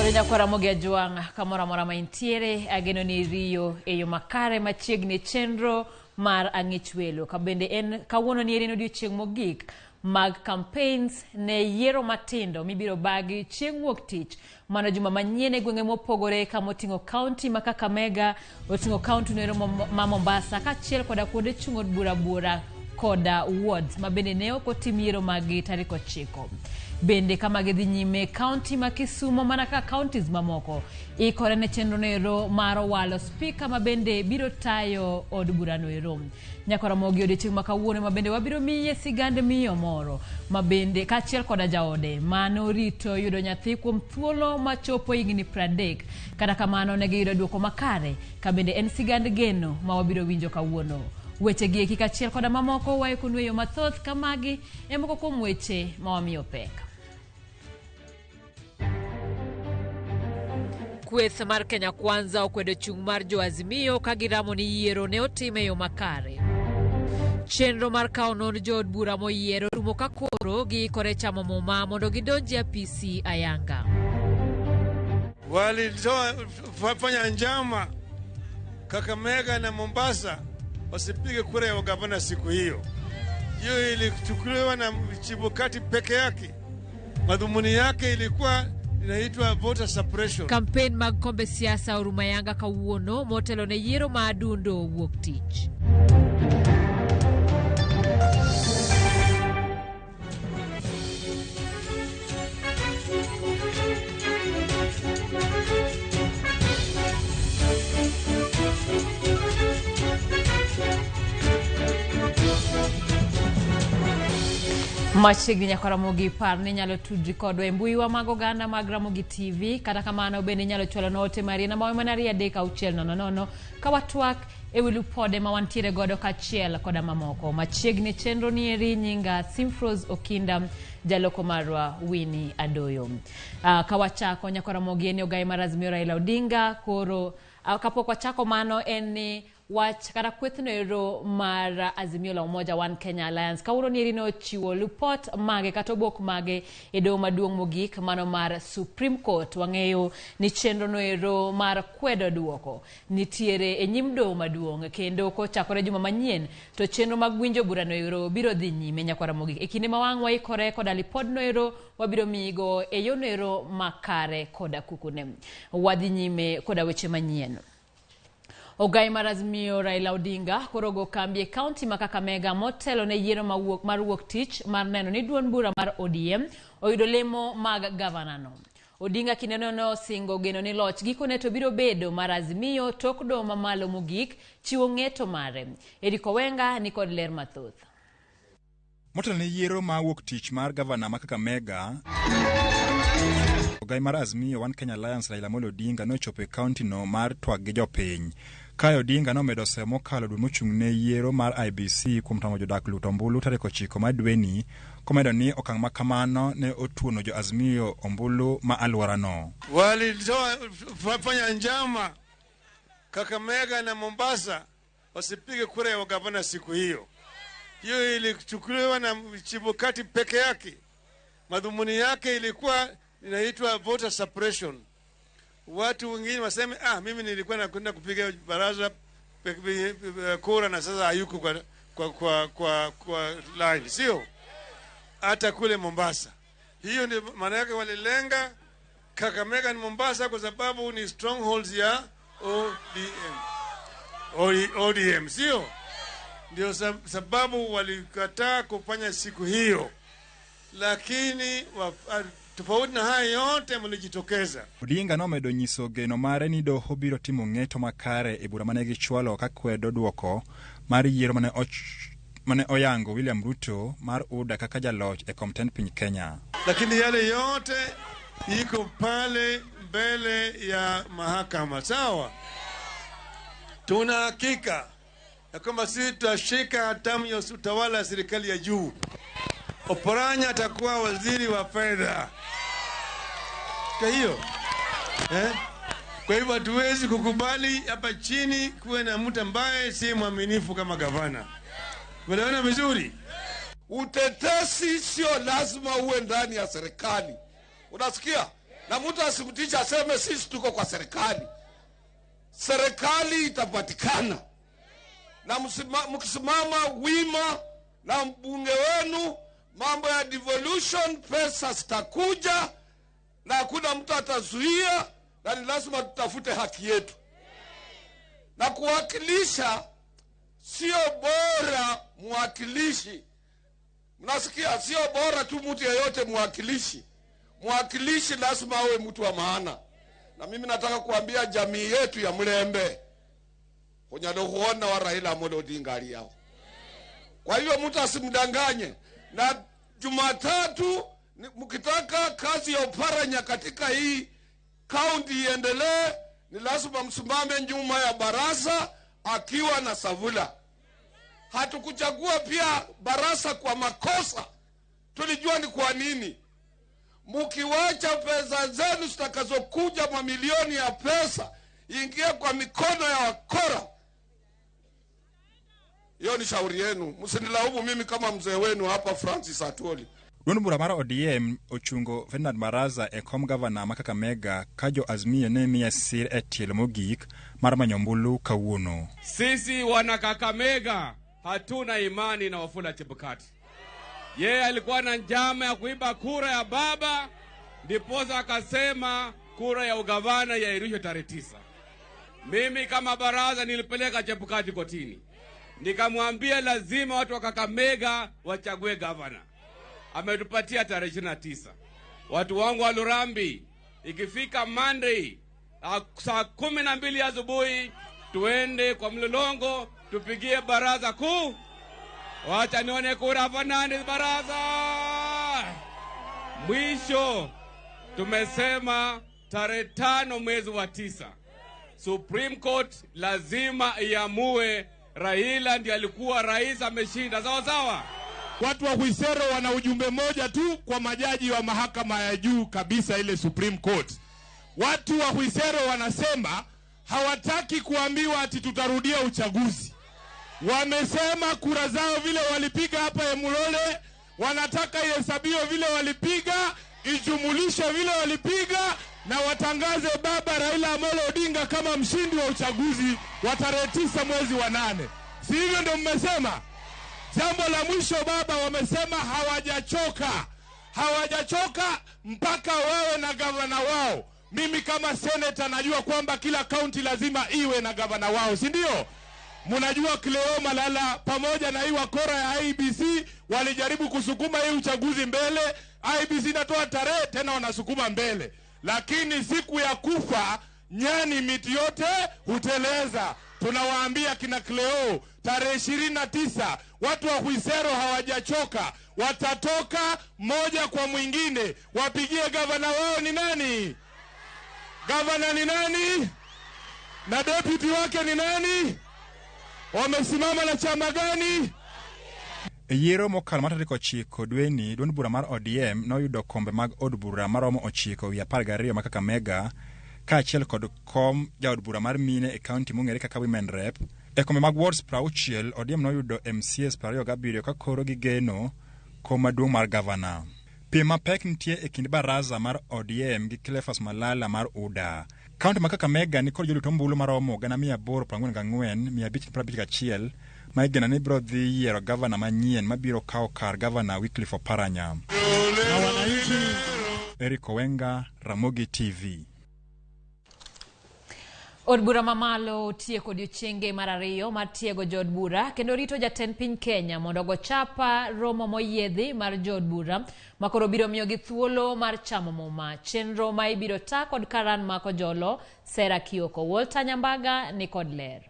Wenya kwa Ramogi Juang kamora mora maintiere ageno ni Rio eyo makare machiegni chenro mar angichwelo kabende en kawuono ni erino odiochieng' mogik mag campaigns ne yiero matindo mibiro bagi chieng' wuok tich mano juma manyien e gwenge mopogore kamoting'o county ma Kakamega, oting'o county no ma Mombasa kaachiel koda kuonde chung'o bura koda wards mabende ne ok otim yiero magi tarik 9. Bende kama gidhi nyime county ma Kisumo mana ka counties mamoko ikore ne chenro noero mar walo speaker mabende biro tayo od bura noero. Nyako Ramogi odiochieng' ma kawuono mabende wabiro miye sigande miyo moro mabende kaachiel koda jaode mano rito yudo nyathi kuom thuolo machopo higni 30 kata kamano ne giyudo duoko makare kabende en sigand geno ma wabiro winjo kawuono. Weche gi kaachiel koda mamoko waikonu eyo mathoth kamagi emoko kuom weche ma wamiyo pek. Kweth mar Kenya Kwanza okwedo chung' mar Joazimio kagiramo ni yiero ne otime yo makare. Chenro mar kawo non jood bura moyiero rumo ka koro giikore chamo muma mondo gidonji apisi ayanga. Walifanya njama Kakamega na Mombasa wasipige kura ya gavana siku hiyo. Hiyo ilichukuliwa na Chibukati peke yake. Madhumuni yake ilikuwa inaitwa voter suppression. Campaign mag kombe siasa urumayanga kawuono motelo ne yiero maadundo wuok tich. Machiegni nyako Ramogi par ni nyalo tudri kodwa e mbui wa mag oganda mag Ramogi TV kata kamano bende nyalo chwalo note mari na mawe manari 36000 ka watwak e wilu pode ma wantiere godo kaachiel koda mamoko. Machiegni chenro ni eri nyinga Simfros Okinda jaloko marwa Winnie Adoyo. Kawachako nyako Ramogi eni ogai marazimio Raila Odinga koro kapok wachako mano eni wach kata kwethno ero mar Azimio la Umoja One Kenya Alliance kawuono ni erino chiwo report mage kata obok mage e doho maduong' mogik mano mar Supreme Court. Wang'eyo ni chenro no ero mar kwedo duoko nitiere e nyim doho maduong' kendo kochakore juma manyien to chenro mag winjo bura no ero biro dhi nyime nyako Ramogi. E kinde ma wang' waikore koda lipod no ero wabiro migo e yo no ero makare koda kukune. Wadhi nyime koda weche manyien. Ogai marazimio Raila Odinga korogo kambi e county ma Kakamega motelo ne yiero mar wuok tich mar neno ni duond bura mar ODM oyudo lemo mag gavana no. Odinga kineno no singo geno ni loch gikone to biro bedo marazimio tok do mamalo mogik chiwo ng'eto mare. Eriko Wenga ni kod ler mathoth. Motelo ne yiero ma wuok tich mar gavana ma Kakamega Ogai mar Azimio One Kenya Alliance Raila Odinga nochopo e county no mar twag gi jopiny. Kayo Odinga nomedo semo kalo dwe mochung'ne yiero mar IBC kuom tamo jodak luto ombulu tarik 9 madweni komedo ni okang' ma kamano ne otuono jo Azimio ombulu ma alwora no. Walifanya njama Kakamega na Mombasa wasipige kura ya gavana siku hiyo. Hiyo ilichukuliwa na Chibukati peke yake. Madhumuni yake ilikuwa inaitwa voter suppression. Watu wengine waseme mimi nilikuwa nakwenda kupiga baraza kura na sasa hayuko kwa line, sio hata kule Mombasa. Hiyo ni maana yake walilenga Kakamega na Mombasa kwa sababu ni strongholds ya ODM, sio ndio sababu walikataa kufanya siku hiyo. Lakini tofauti na haya yote mlijitokeza. Odinga nomedo nyiso geno mare ni doho biro timo ng'eto makare e bura mane gichwalo ka kwedo duoko mar yiero mane oyango William Ruto mar UDA kaka jaloch e komten piny Kenya. Lakini yale yote iko pale mbele ya mahakama, sawa? Tuna hakika ya kwamba sisi tutashika hatamu ya utawala ya serikali ya juu. Oparanya atakuwa waziri wa fedha. Kwa hiyo kwa hivyo hatuwezi kukubali hapa chini kuwe na mtu ambaye si mwaminifu kama gavana. Unaona vizuri? Utetesi sio lazima uwe ndani ya serikali. Unasikia? Na mtu asimtisha aseme sisi tuko kwa serikali. Serikali itapatikana. Na mkisimama wima na mbunge wenu, mambo ya devolution, pesa zitakuja na hakuna mtu atazuia, na ni lazima tutafute haki yetu. Na kuwakilisha sio bora mwakilishi. Mnasikia, sio bora tu mtu yeyote mwakilishi. Mwakilishi lazima awe mtu wa maana. Na mimi nataka kuambia jamii yetu ya Mlembe, kunyalo huona wa Raila Amolo Odinga aliyao. Kwa hiyo mtu asimdanganye. Na Jumatatu mkitaka kazi ya Oparanya katika hii kaunti iendelee, ni lazima msimame nyuma ya baraza akiwa na Savula. Hatukuchagua pia baraza kwa makosa. Tulijua ni kwa nini. Mkiwacha pesa zenu zitakazokuja mamilioni ya pesa ingie kwa mikono ya wakora, hiyo ni shauri yenu. Msinilaumu mimi kama mzee wenu hapa Francis Atwoli. Duond bura mar ODM ochungo Ferdinand Baraza e kom gavana ma Kakamega kajo azmiyo ne miya sir e tielo mogik mar manyombulu kawuono. Sisi wana Kakamega hatuna imani na Wafula Chebukati. Yeye alikuwa na njama ya kuiba kura ya baba, ndiposa akasema kura ya ugavana yairishwe tarehe 9. Mimi kama baraza nilipeleka Chebukati kotini. Nikamwambia lazima watu wa Kakamega wachague gavana. Ametupatia tarehe 29. Watu wangu wa Lurambi, ikifika Monday saa 12 asubuhi tuende kwa Mlolongo tupigie baraza kuu. Wacha nione kura fanani baraza. Mwisho tumesema tarehe 5 mwezi wa 9. Supreme Court lazima iamue Raila ndiye alikuwa rais, ameshinda. Sawa sawa. Watu wa Huisero wana ujumbe moja tu kwa majaji wa mahakama ya juu kabisa, ile Supreme Court. Watu wa Huisero wanasema hawataki kuambiwa ati tutarudia uchaguzi. Wamesema kura zao vile walipiga hapa Emulole, wanataka ihesabiwe vile walipiga, ijumulishe vile walipiga, na watangaze baba Raila Amolo Odinga kama mshindi wa uchaguzi wa tarehe 9 mwezi wa 8. Si hivyo ndio mmesema? Jambo la mwisho baba, wamesema hawajachoka mpaka wawe na gavana wao. Mimi kama senator najua kwamba kila county lazima iwe na gavana wao, si ndio? Mnajua Cleo Malala pamoja na hii wakora ya IBC walijaribu kusukuma hii uchaguzi mbele. IBC natoa tarehe tena wanasukuma mbele. Lakini siku ya kufa nyani miti yote huteleza. Tunawaambia kina Cleo tarehe 29 watu wa Huisero hawajachoka, watatoka moja kwa mwingine wapigie gavana wao. Ni nani? Gavana ni nani? Na deputy wake ni nani? Wamesimama na chama gani? Yiero mokalo mar tarik 9 dweni, duond bura mar ODM noyudo kombe mag od bura maromo 9 wi 12 ma Kakamega, kaachiel kod kom jaod bura mar mine e kaunti mong'ere kaka Women Rep. E kombe mag wards 60, ODM noyudo MCS 27 ka koro gi geno kom maduong' mar gavana. Piem mapek nitie e kind baraza mar ODM gi Cleophas Malala mar UDA. Kaunti ma Kakamega ni kod jolut ombulu maromo 844,551 ma igeno ni biro dhi yiero gavana manyien mabiro kawo kar gavana Wycliffe Oparanya. Eric Owenga, Ramogi TV. Od bura mamalo tieko odiochienge mar 2 mar tiego jod bura kendo rito jatend piny Kenya mondo go chapa romo moyiedhi mar jod bura makoro biro miyo gi thuolo mar chamo muma. Chenro ma ibiro ta kod Karan Mako Jolo, Sera Kioko, Walter Nyambaga ni kod ler.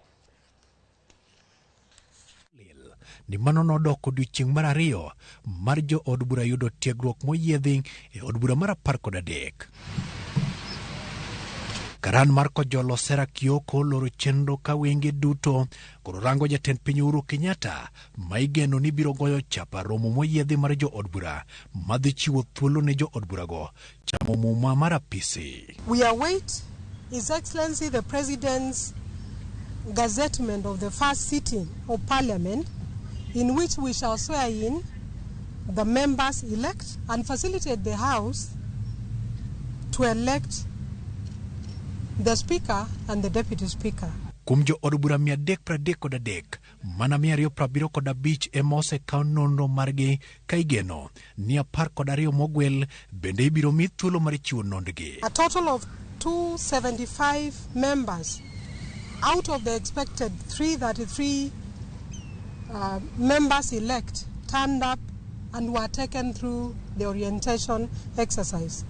Ni mano nodok odiochieng' mar 2 mar jo od bura yudo tiegruok moyiedhi e od bura mar 13. Karan Marko Jolo, Sera Kioko loro chenro ka wenge duto koro rango jatend piny Uhuru Kenyatta ma igeno ni biro goyo chapa romo moyiedhi mar jo od bura madhi chiwo thuolo ne jo od bura go chamo muma mar apisi. We await His Excellency the President's gazettement of the first sitting of Parliament, in which we shall swear in the members elect and facilitate the House to elect the Speaker and the Deputy Speaker. Kuom jo od bura 333 mana 275 emose kaun nonro margi ka igeno ni 12 mogwel bende ibiro mi thuolo mar chiwo nondgi. A total of 275 members out of the expected 333 members elect turned up and were taken through the orientation exercise.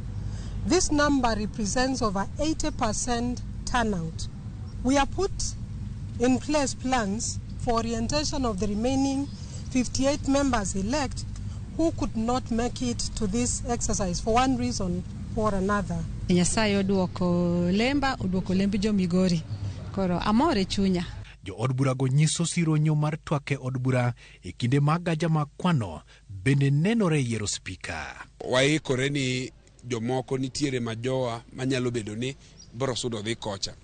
This number represents over 80% turnout. We have put in place plans for orientation of the remaining 58 members elect who could not make it to this exercise for one reason or another. Nyasaye oduoko lembi jo Migori. Koro amore chunya. Jo od bura go nyiso sironyo mar twake od bura e kinde mag gaja makwano bende nenore yiero spika. Waikore ni jomoko nitiere majoa manyalo bedo ni bro sudo dhi kocha.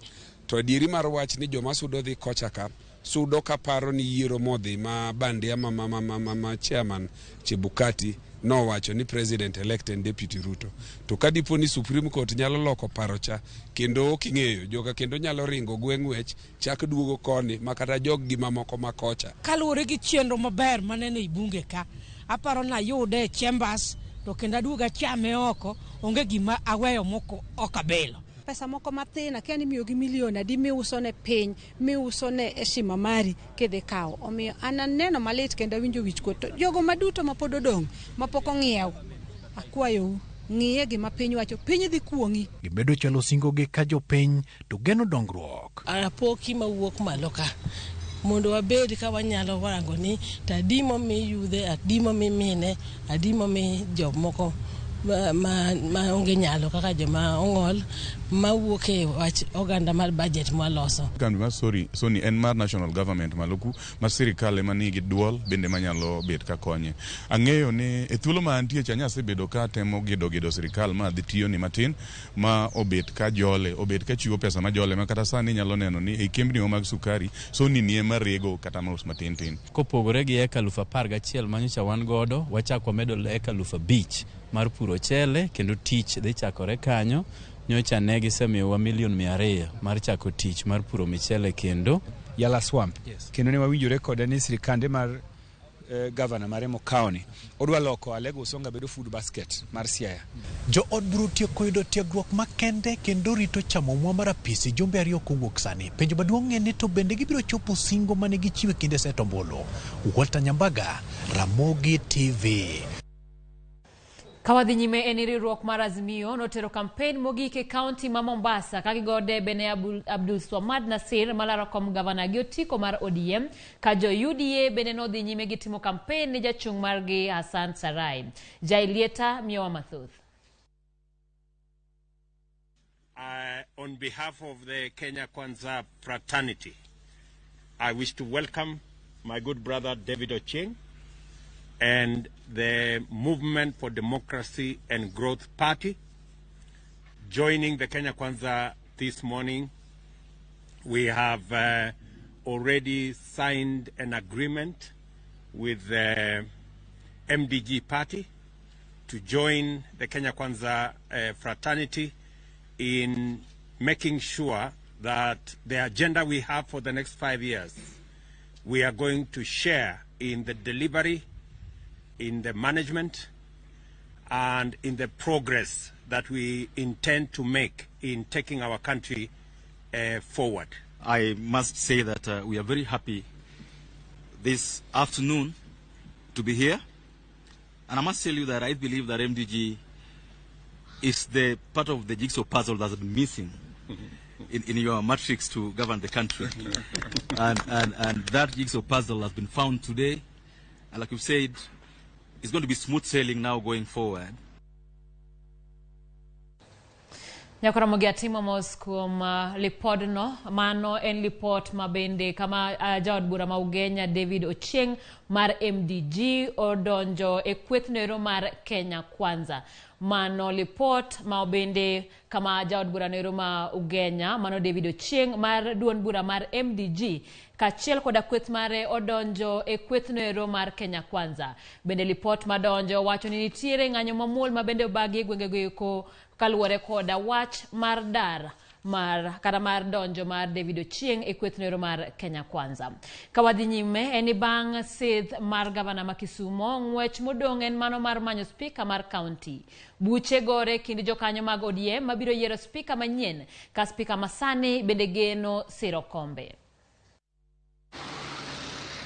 To adieri mar wach ni joma sudo dhi kocha ka sudo ka paro ni yiero modhi ma bandia ma chairman Chebukati no wacho ni president elect and deputy Ruto. To kadipo ni Supreme Court nyalo loko parocha kendo king'eyo joka kendo nyalo ringo gweng'wech chak duogo koni makata jog gi mamoko makocha. Kaluwore gi chenro maber manene i bunge ka aparo na yude chambers to kendo aduoga chame oko onge gima aweyo moko okabelo. Pesa moko matina kani miyo gi milion adi miuso ne piny miuso ne heshima mari kedhe kawo omiyo ananeno malit kendo winjo wich kuot jogo maduto mapod odong mapok ong'iew akwayo ng'iye gima piny wacho piny dhi kuong'i. Gimedo chalo singo gi ka jo piny to geno dongruok. Apoki mawuok malo ka mondo wabed ka wanyalo warango ni tadimo mi yudhe adimo mi mine adimo mi jomoko ma onge nyalo kaka joma ong'ol ma wuok e wach oganda mar budget mwaloso. Kambi ma Sony en mar national government maloku ma sirikal ema nigi duol bende manyalo bet ka konye. Ang'eyo ni e thuolo ma antie cha nyase bedo ka temo gedo sirikal ma dhi tiyo ni matin ma obet ka jole obet ka chiwo pesa ma jole ma kata sani nyalo neno ni e kembni mag sukari Sony nie marego kata mos matin tin. Kopogore gi eka 11,000 manyocha wan godo wachako medo eka 5,000 mar puro chele kendo tich dhi chakore kanyo nyocha ne gisemiyowa $200,000 mar chako tich mar puro michele kendo Yala Swamp. Yes. Kendo ne wawinjore koda ni sirikande mar governor Maremo County odwa loko Alego Usonga bedo food basket mar Siaya. Jo od buru tieko yudo tiegruok makende kendo rito chamo mwa mar apisi jumbe ariyo kowuok sani. Penjo maduong' en ni to bende gibiro chopo singo mane gichiwe kinde setombolo. Walter Nyambaga, Ramogi TV. Kawadhi nyime en riwruok mar Azimio notero campaign mogik e county ma Mombasa kagigo debe ne Abdul Swamad Nasir malaro kom gavana gi otiko mar ODM ka jo UDA bende nodhi nyime gi timo campaign ne jachung' margi Hassan Sarai. Jailieta miyowa mathoth. On behalf of the Kenya Kwanza fraternity, I wish to welcome my good brother David Ochieng and the Movement for Democracy and Growth Party. Joining the Kenya Kwanza this morning, we have already signed an agreement with the MDG party to join the Kenya Kwanza fraternity in making sure that the agenda we have for the next 5 years, we are going to share in the delivery, in the management, and in the progress that we intend to make in taking our country forward. I must say that we are very happy this afternoon to be here. And I must tell you that I believe that MDG is the part of the jigsaw puzzle that's been missing in your matrix to govern the country. and that jigsaw puzzle has been found today. And like you said, it's going to be smooth sailing now going forward. Nyakora mogi atimo mos kuom lipod no mano en lipot mabende kama jaod bura ma Ugenya David Ochieng mar MDG odonjo e kwethnoero mar Kenya Kwanza. Mano lipot ma obende kama jaod bura noero ma Ugenya mano David Ochieng mar duond bura mar MDG kachiel koda kweth mare odonjo e kwethnoero mar Kenya Kwanza. Bende lipot madonjo wacho ni nitiere ng'anyo mamuol ma bende obagi e gwengego eko kaluwore koda wach mar dar mar donjo mar David Ochieng e kwethnoero mar Kenya Kwanza. Kawadhi nyime eni bang' sidh mar gavana ma Kisumo, ng'wech modong' en mano mar manyo spika mar kaunti. Buche gore kind jokanyo mag ODM mabiro yiero spika manyien ka spika masani bende geno siro kombe.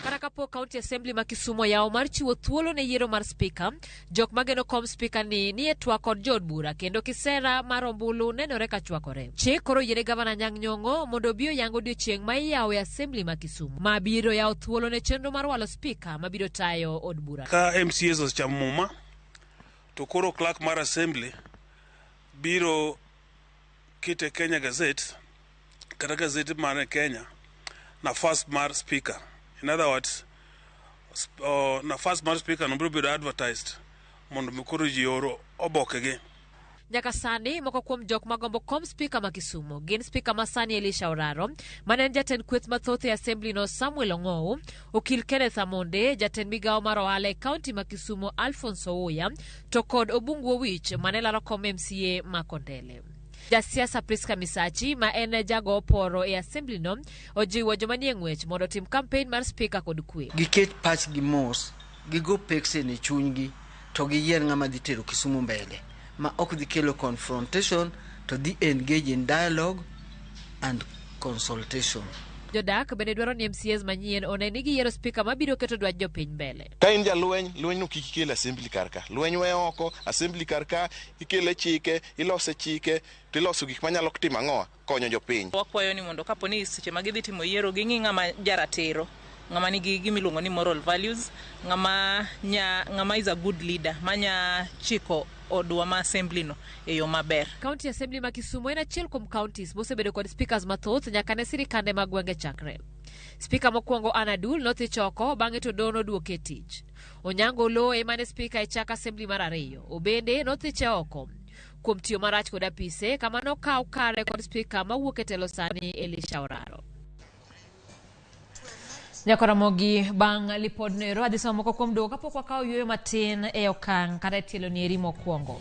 Kata kapok County Assembly ma Kisumo yawo mar chiwo thuolo ne yiero mar spika, jok mageno kom spika ni e twak kod jod bura kendo kisera mar ombulu nenore ka chwakore. Chik koro yiene gavana Nyang' Nyong'o mondo obi oyang odiochieng' ma iyawo e Assembly ma Kisumo ma biro yawo thuolo ne chenro mar walo spika ma biro tayo od bura. Ka MCAs osechamo muma to koro clerk mar Assembly biro kite Kenya Gazette kata gazette mar Kenya nafas mar spika. In other words, nafas mar speaker nombro biro advertised mondo mikoro ji oro obokege. Nyaka sani moko kuom jok magombo kom spika ma Kisumo gin spika masani Elisha Oraro, manen jatend kweth mathoth e Assembly no Samuel Ong'ow, okil Kenneth Amonde, jatend migawo mar ohala e kaunti ma Kisumo Alphonse Owoya, to kod Obungu Owich mane laro kom MCA ma Kondele. Jasiasa Priska Misachi ma en jago oporo e Assembly no ojiwo joma nie ng'wech mondo tim campaign mar spika kod kwe. Giket pachgi mos, gigo pekse ne chunygi, to giyier ng'ama dhi tero Kisumu mbele, ma ok dhi kelo confrontation, to dhi engage in dialogue and consultation. Jodak bende dwaro ni MCAs manyien oneni gi yiero spika mabiro keto dwach jopiny mbele. Ka in jalweny, lweny no kik ikel Assembly karka. Lweny we oko, Assembly karka, ikele chike, ilose chike, tiloso gik manyalo timo ang'owa konyo jopiny. Wakwayo ni mondo kaponi seche ma gidhi timo yiero ging'i ng'ama jaratiro, ng'ama nigi gimiluongo ni moral values, ng'ama is a good leader, manya chiko odwa ma Assembly no e yo maber. County Assembly ma Kisumo en achiel kuom counties mosebedo kod speakers mathoth nyaka ne sirikande mag gwenge chakre. Spika mokwongo Anadul nothi choko bang'e to dono duoke tich. Onyango Oloo ema ne spika e chak Assembly mar ariyo. Obende nothi oko kuom tiyo marach kod apise kama nokaw kare kod spika mawuok e telo sani Elisha Oraro. Ramogi bang' lipod nero adhi somo moko kuom dogo kapok wakawo yweyo matin e okang' kata tielo ni eri mokwongo.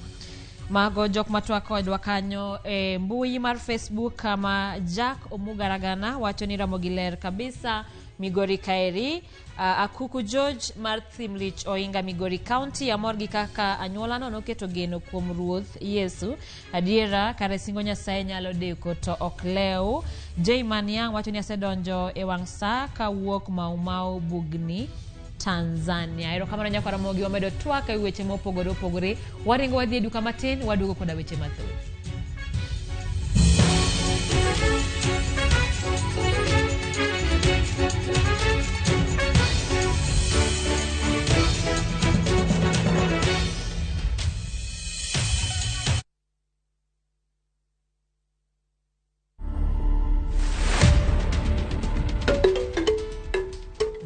Mago jok matwa kodwa kanyo e mbui mar Facebook kama Jack Omugaragana wacho ni Ramogi ler kabisa Migori Kaeri, Akuku George mar Thimlich Oinga Migori County amor gi kaka anyuola no noketo geno kuom Ruoth Yesu. Adiera kare singo Nyasaye nyalo deko to ok lew. Jayman Yang wacho ni asedonjo e wang' sa ka wuok Mau Bugni Tanzania. Erokamano nyako Ramogi wamedo twak e weche mopogore opogore. Waringo wadhi e duka matin waduogo koda weche mathoth.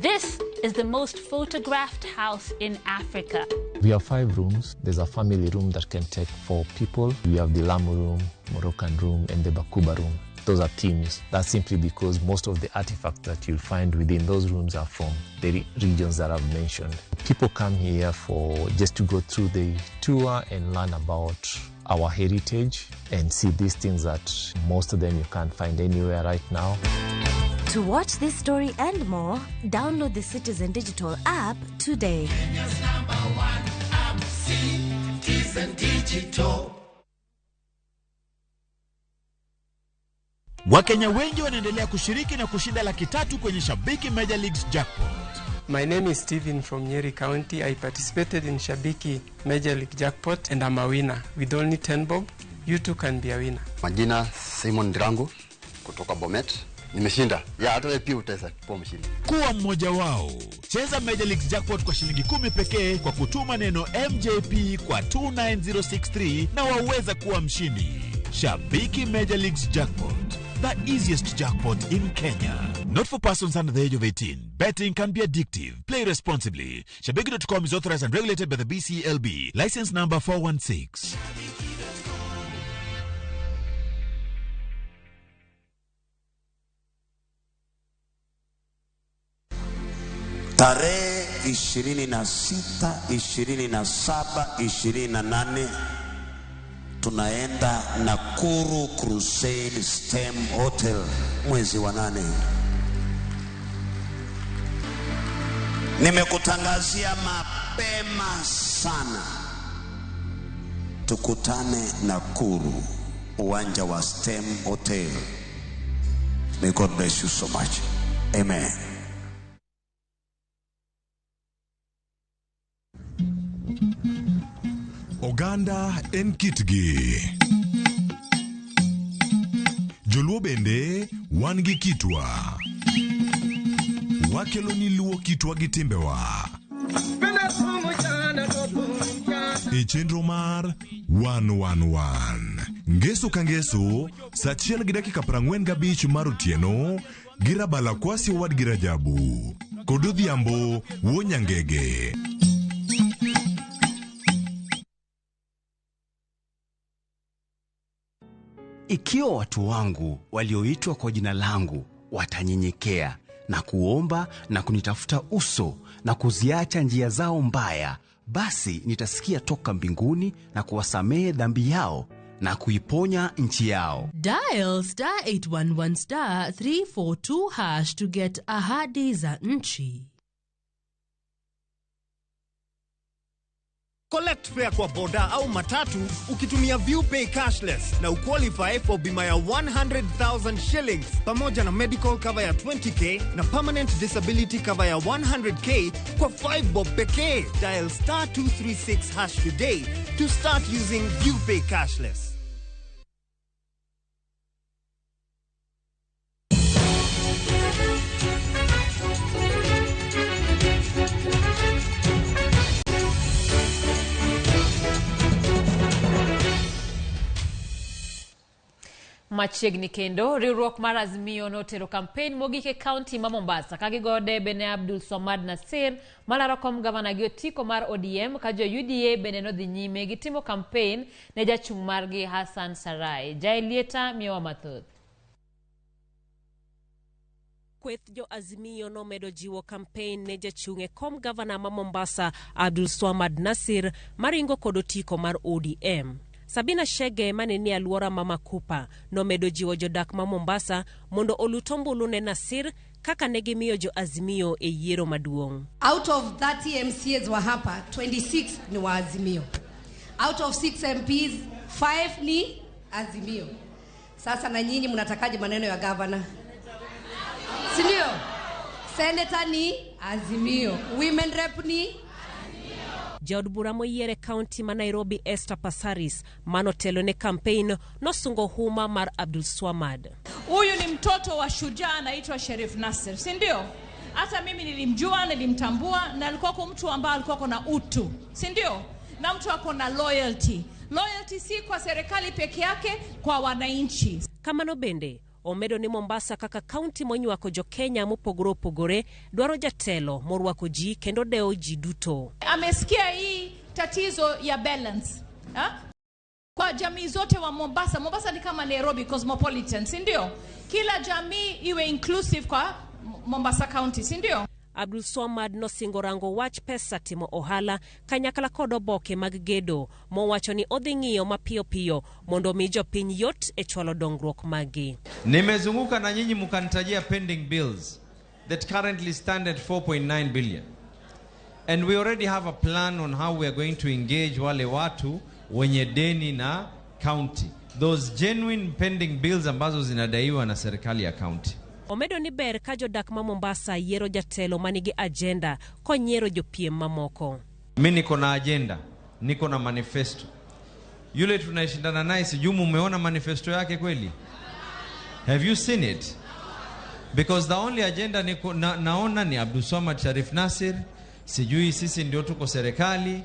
This is the most photographed house in Africa. We have 5 rooms. There's a family room that can take 4 people. We have the Lamu room, Moroccan room, and the Bakuba room. Those are teams. That's simply because most of the artifacts that you'll find within those rooms are from the regions that I've mentioned. People come here for just to go through the tour and learn about our heritage and see these things that most of them you can't find anywhere right now. To watch this story and more, download the Citizen Digital app today. Kenya's #1 app, Citizen Digital. Wakenya wengi wanaendelea kushiriki na kushinda $300,000 kwenye Shabiki Major Leagues Jackpot. My name is Stephen from Nyeri County. I participated in Shabiki Major League Jackpot and I'm a winner. With only 10 bob, you too can be a winner. Majina Simon Drango kutoka Bomet. Nimeshinda. Ya hata pia utaweza kuwa mshindi. Kuwa mmoja wao. Cheza Major League Jackpot kwa shilingi 10 pekee kwa kutuma neno MJP kwa 29063 na waweza kuwa mshindi. Shabiki Major Leagues Jackpot. the easiest jackpot in Kenya. Not for persons under the age of 18. Betting can be addictive. Play responsibly. Shabiki.com is authorized and regulated by the BCLB. License number 416. Tarehe 26, 27, 28 tunaenda Nakuru Crusade STEM Hotel mwezi wa 8. Nimekutangazia mapema sana. Tukutane Nakuru, uwanja wa STEM Hotel. May God bless you so much. Amen. Oganda en kitgi. Joluo bende wan gi kitwa. Wakelo ni luo kitwa gi timbewa. E chenro mar 111. Ngeso ka ngeso, saa 1:45 mar otieno, girabala kwasi wad girajabu. Kododhiambo wonyangege. Ikiwa watu wangu walioitwa kwa jina langu watanyenyekea na kuomba na kunitafuta uso na kuziacha njia zao mbaya, basi nitasikia toka mbinguni na kuwasamehe dhambi yao na kuiponya nchi yao. Dial *811*342# to get ahadi za nchi. Collect fare kwa boda au matatu ukitumia ViewPay cashless na uqualify for bima ya 100,000 shillings pamoja na medical cover ya 20k na permanent disability cover ya 100k kwa 5 bob pekee. Dial *236# today to start using ViewPay cashless. Machiegni kendo riwruok mar Azimio notero campaign mogike county ma Mombasa kagigode bene Abdul Swamad Nasir malaro kom gavana gi otiko mar ODM ka jo UDA bene no dhi nyime gitimo campaign ne jachung' margi Hassan Sarai. Jailieta miwa mathoth. Kweth jo Azimio no medo jiwo campaign ne jachung' e kom gavana ma Mombasa Abdul Swamad Nasir maringo kod otiko mar ODM. Sabina Shege maneni aluora Mama Kupa no medo jiwo jodak ma Mombasa mondo olutombulu ne Nasir kaka negimiyo jo Azimio e yiero maduong'. Out of 30 MCAs wa hapa, 26 ni wa Azimio. Out of 6 MPs, 5 ni Azimio. Sasa na nyinyi mnatakaje maneno ya governor? Sindio? Senator ni Azimio. Women rep ni Jaod bura moyiere county ma Nairobi Esther Passaris manotelo ne campaign nosungo huma mar Abdul Swamad. Huyu ni mtoto wa shujaa anaitwa Sheriff Nasir, si ndio? Hata mimi nilimjua, nilimtambua na alikuwa mtu ambaye alikuwa na utu, si ndio? Na mtu ako na loyalty. Loyalty si kwa serikali peke yake, kwa wananchi. Kama no bende omedo ni Mombasa kaka county monywako jo Kenya mopogore dwaro jatelo morwako ji kendo deo ji duto. Amesikia hii tatizo ya balance, ha? Kwa jamii zote wa Mombasa. Mombasa ni kama Nairobi cosmopolitan, si ndio? Kila jamii iwe inclusive kwa Mombasa County, si ndio? Abdul Swamad no singorango wach pesa timo ohala kanyakla kod oboke mag gedo mowacho ni odhi ng'iyo mapiyo piyo mondo mi jopiny yot e chwalo dongruok magi. Nimezunguka na nyinyi mkanitajia pending bills that currently stand at 4.9 billion. And we already have a plan on how we are going to engage wale watu wenye deni na county. Those genuine pending bills ambazo zinadaiwa na serikali ya county. Omedo ni ber ka jodak ma Mombasa yiero jatelo manigi agenda konyiero jopiem mamoko. Mimi niko na agenda, niko na manifesto. Yule tunashindana naye sijui umeona manifesto yake kweli? Have you seen it? Because the only agenda naona ni Abdul Swamad Sharif Nasir, sijui sisi ndio tuko serikali,